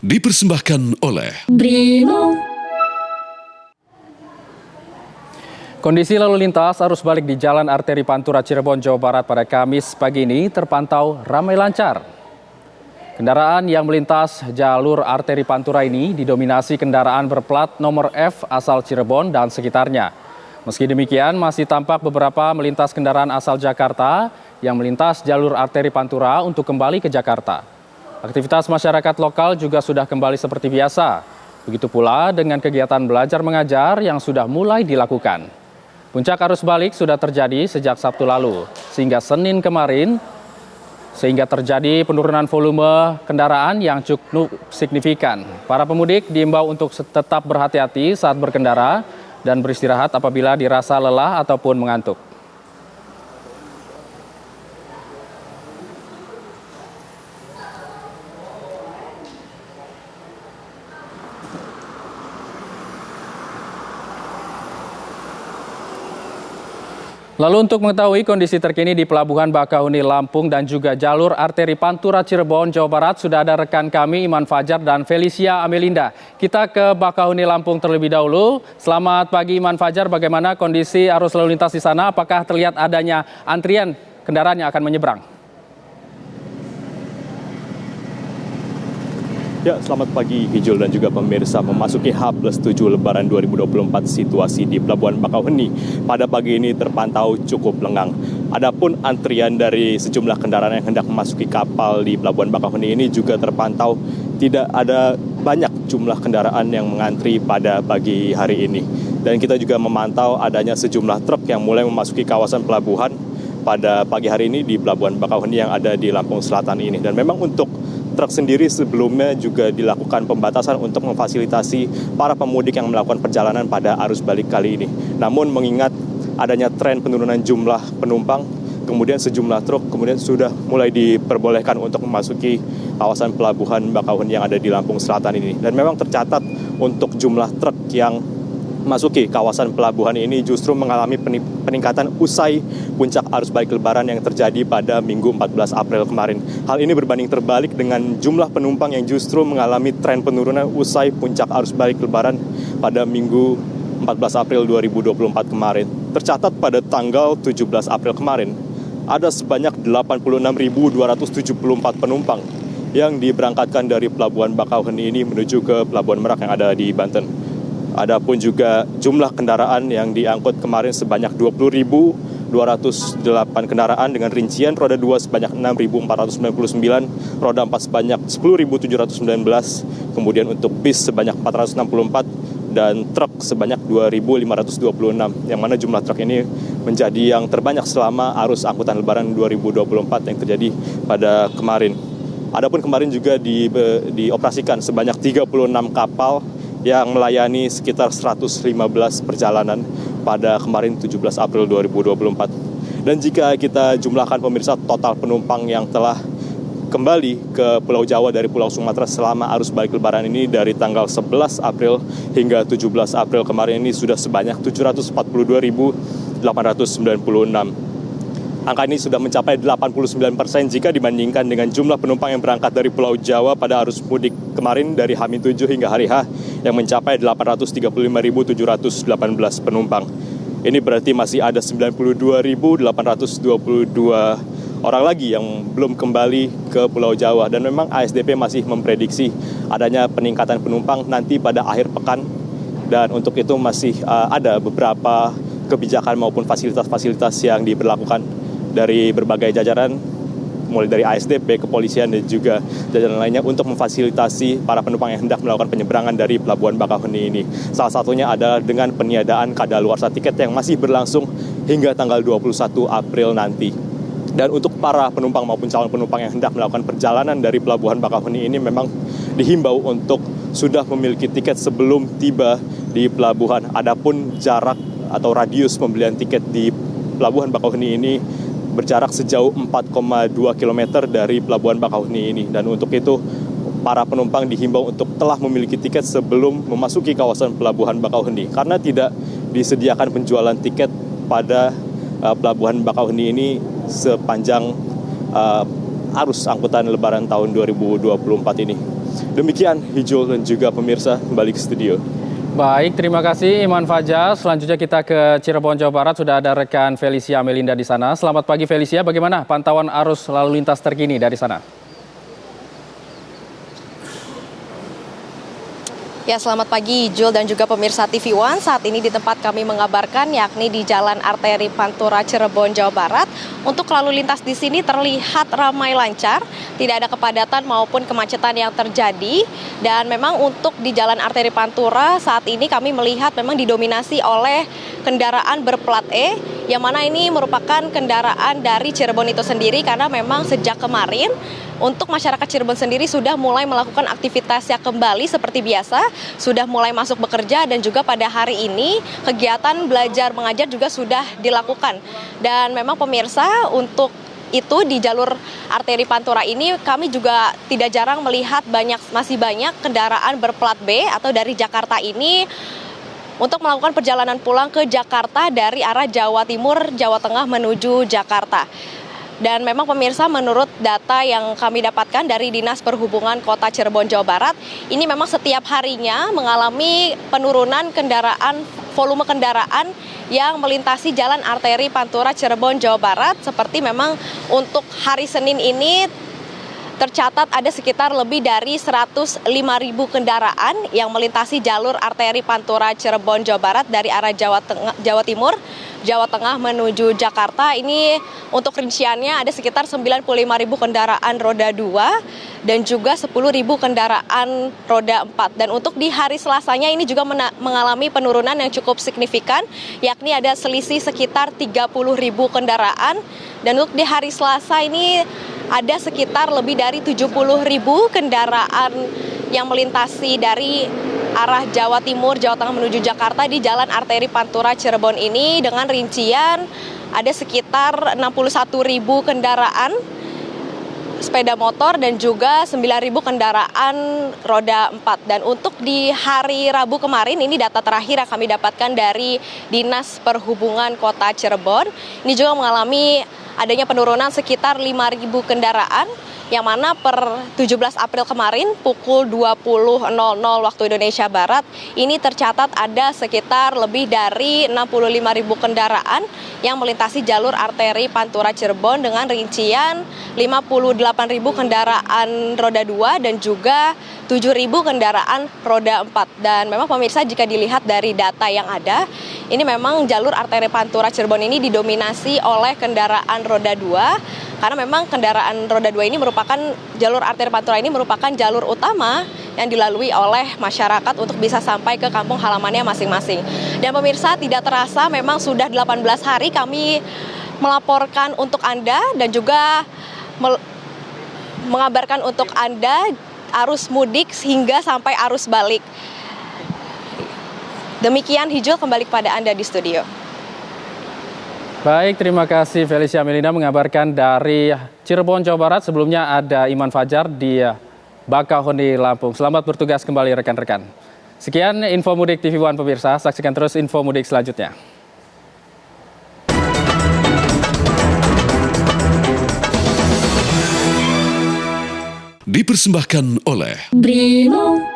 dipersembahkan oleh Brimo. Kondisi lalu lintas arus balik di Jalan Arteri Pantura Cirebon, Jawa Barat pada Kamis pagi ini terpantau ramai lancar. Kendaraan yang melintas jalur arteri Pantura ini didominasi kendaraan berplat nomor F asal Cirebon dan sekitarnya. Meski demikian, masih tampak beberapa melintas kendaraan asal Jakarta yang melintas jalur arteri Pantura untuk kembali ke Jakarta. Aktivitas masyarakat lokal juga sudah kembali seperti biasa. Begitu pula dengan kegiatan belajar mengajar yang sudah mulai dilakukan. Puncak arus balik sudah terjadi sejak Sabtu lalu, sehingga Senin kemarin, sehingga terjadi penurunan volume kendaraan yang cukup signifikan. Para pemudik diimbau untuk tetap berhati-hati saat berkendara dan beristirahat apabila dirasa lelah ataupun mengantuk. Lalu untuk mengetahui kondisi terkini di Pelabuhan Bakahuni Lampung dan juga jalur arteri Pantura Cirebon, Jawa Barat, sudah ada rekan kami Iman Fajar dan Felicia Amelinda. Kita ke Bakahuni Lampung terlebih dahulu. Selamat pagi Iman Fajar, bagaimana kondisi arus lalu lintas di sana? Apakah terlihat adanya antrian kendaraan yang akan menyeberang? Ya, selamat pagi Hijul dan juga pemirsa. Memasuki H+7 Lebaran 2024, situasi di Pelabuhan Bakauheni pada pagi ini terpantau cukup lengang. Adapun antrian dari sejumlah kendaraan yang hendak memasuki kapal di Pelabuhan Bakauheni ini juga terpantau tidak ada banyak jumlah kendaraan yang mengantri pada pagi hari ini. Dan kita juga memantau adanya sejumlah truk yang mulai memasuki kawasan pelabuhan pada pagi hari ini di Pelabuhan Bakauheni yang ada di Lampung Selatan ini. Dan memang untuk truk sendiri sebelumnya juga dilakukan pembatasan untuk memfasilitasi para pemudik yang melakukan perjalanan pada arus balik kali ini. Namun mengingat adanya tren penurunan jumlah penumpang, kemudian sejumlah truk kemudian sudah mulai diperbolehkan untuk memasuki kawasan Pelabuhan Bakauheni yang ada di Lampung Selatan ini. Dan memang tercatat untuk jumlah truk yang masuki kawasan pelabuhan ini justru mengalami peningkatan usai puncak arus balik Lebaran yang terjadi pada Minggu 14 April kemarin. Hal ini berbanding terbalik dengan jumlah penumpang yang justru mengalami tren penurunan usai puncak arus balik Lebaran pada Minggu 14 April 2024 kemarin. Tercatat pada tanggal 17 April kemarin, ada sebanyak 86.274 penumpang yang diberangkatkan dari Pelabuhan Bakauheni ini menuju ke Pelabuhan Merak yang ada di Banten. Adapun juga jumlah kendaraan yang diangkut kemarin sebanyak 20.208 kendaraan dengan rincian roda 2 sebanyak 6.499, roda 4 sebanyak 10.719, kemudian untuk bis sebanyak 464 dan truk sebanyak 2.526, yang mana jumlah truk ini menjadi yang terbanyak selama arus angkutan Lebaran 2024 yang terjadi pada kemarin. Adapun kemarin juga dioperasikan sebanyak 36 kapal yang melayani sekitar 115 perjalanan pada kemarin 17 April 2024. Dan jika kita jumlahkan pemirsa total penumpang yang telah kembali ke Pulau Jawa dari Pulau Sumatera selama arus balik Lebaran ini dari tanggal 11 April hingga 17 April kemarin ini sudah sebanyak 742.896. Angka ini sudah mencapai 89% jika dibandingkan dengan jumlah penumpang yang berangkat dari Pulau Jawa pada arus mudik kemarin dari H-7 hingga hari H yang mencapai 835.718 penumpang. Ini berarti masih ada 92.822 orang lagi yang belum kembali ke Pulau Jawa. Dan memang ASDP masih memprediksi adanya peningkatan penumpang nanti pada akhir pekan. Dan untuk itu masih ada beberapa kebijakan maupun fasilitas-fasilitas yang diberlakukan dari berbagai jajaran, mulai dari ASDP, kepolisian, dan juga jajaran lainnya untuk memfasilitasi para penumpang yang hendak melakukan penyeberangan dari Pelabuhan Bakauheni ini. Salah satunya adalah dengan peniadaan kadaluarsa tiket yang masih berlangsung hingga tanggal 21 April nanti. Dan untuk para penumpang maupun calon penumpang yang hendak melakukan perjalanan dari Pelabuhan Bakauheni ini memang dihimbau untuk sudah memiliki tiket sebelum tiba di pelabuhan. Adapun jarak atau radius pembelian tiket di Pelabuhan Bakauheni ini berjarak sejauh 4,2 km dari Pelabuhan Bakauheni ini. Dan untuk itu para penumpang dihimbau untuk telah memiliki tiket sebelum memasuki kawasan Pelabuhan Bakauheni, karena tidak disediakan penjualan tiket pada Pelabuhan Bakauheni ini sepanjang arus angkutan Lebaran tahun 2024 ini. Demikian Hijul dan juga pemirsa, kembali ke studio. Baik, terima kasih Iman Fajar. Selanjutnya kita ke Cirebon, Jawa Barat. Sudah ada rekan Felicia Melinda di sana. Selamat pagi Felicia, bagaimana pantauan arus lalu lintas terkini dari sana? Ya, selamat pagi Jul dan juga pemirsa TV One. Saat ini di tempat kami mengabarkan yakni di Jalan Arteri Pantura Cirebon, Jawa Barat. Untuk lalu lintas di sini terlihat ramai lancar, tidak ada kepadatan maupun kemacetan yang terjadi. Dan memang untuk di Jalan Arteri Pantura saat ini kami melihat memang didominasi oleh kendaraan berplat E, yang mana ini merupakan kendaraan dari Cirebon itu sendiri, karena memang sejak kemarin untuk masyarakat Cirebon sendiri sudah mulai melakukan aktivitasnya kembali seperti biasa, sudah mulai masuk bekerja, dan juga pada hari ini kegiatan belajar mengajar juga sudah dilakukan. Dan memang pemirsa, untuk itu di jalur arteri Pantura ini kami juga tidak jarang melihat masih banyak kendaraan berplat B atau dari Jakarta ini untuk melakukan perjalanan pulang ke Jakarta dari arah Jawa Timur, Jawa Tengah menuju Jakarta. Dan memang pemirsa, menurut data yang kami dapatkan dari Dinas Perhubungan Kota Cirebon, Jawa Barat, ini memang setiap harinya mengalami penurunan volume kendaraan yang melintasi jalan arteri Pantura Cirebon, Jawa Barat. Seperti memang untuk hari Senin ini tercatat ada sekitar lebih dari 105.000 kendaraan yang melintasi jalur arteri Pantura Cirebon, Jawa Barat dari arah Jawa Timur, Jawa Tengah menuju Jakarta. Ini untuk rinciannya ada sekitar 95.000 kendaraan roda 2 dan juga 10.000 kendaraan roda 4. Dan untuk di hari Selasanya ini juga mengalami penurunan yang cukup signifikan, yakni ada selisih sekitar 30.000 kendaraan. Dan untuk di hari Selasa ini ada sekitar lebih dari 70.000 kendaraan yang melintasi dari arah Jawa Timur, Jawa Tengah menuju Jakarta di Jalan Arteri Pantura Cirebon ini, dengan rincian ada sekitar 61.000 kendaraan sepeda motor dan juga 9.000 kendaraan roda 4. Dan untuk di hari Rabu kemarin, ini data terakhir yang kami dapatkan dari Dinas Perhubungan Kota Cirebon, ini juga mengalami adanya penurunan sekitar 5.000 kendaraan, yang mana per 17 April kemarin pukul 20.00 waktu Indonesia Barat, ini tercatat ada sekitar lebih dari 65.000 kendaraan yang melintasi jalur arteri Pantura Cirebon dengan rincian 58.000 kendaraan roda 2 dan juga 7.000 kendaraan roda 4. Dan memang pemirsa, jika dilihat dari data yang ada, ini memang jalur arteri Pantura Cirebon ini didominasi oleh kendaraan roda 2, karena memang kendaraan roda 2 ini merupakan jalur arteri Pantura ini merupakan jalur utama yang dilalui oleh masyarakat untuk bisa sampai ke kampung halamannya masing-masing. Dan pemirsa, tidak terasa memang sudah 18 hari kami melaporkan untuk Anda dan juga mengabarkan untuk Anda arus mudik hingga sampai arus balik. Demikian Hijul, kembali kepada Anda di studio. Baik, terima kasih Felicia Melinda mengabarkan dari Cirebon, Jawa Barat. Sebelumnya ada Iman Fajar di Bakauheni, Lampung. Selamat bertugas kembali rekan-rekan. Sekian info mudik TV One pemirsa, saksikan terus info mudik selanjutnya. Dipersembahkan oleh Brimo.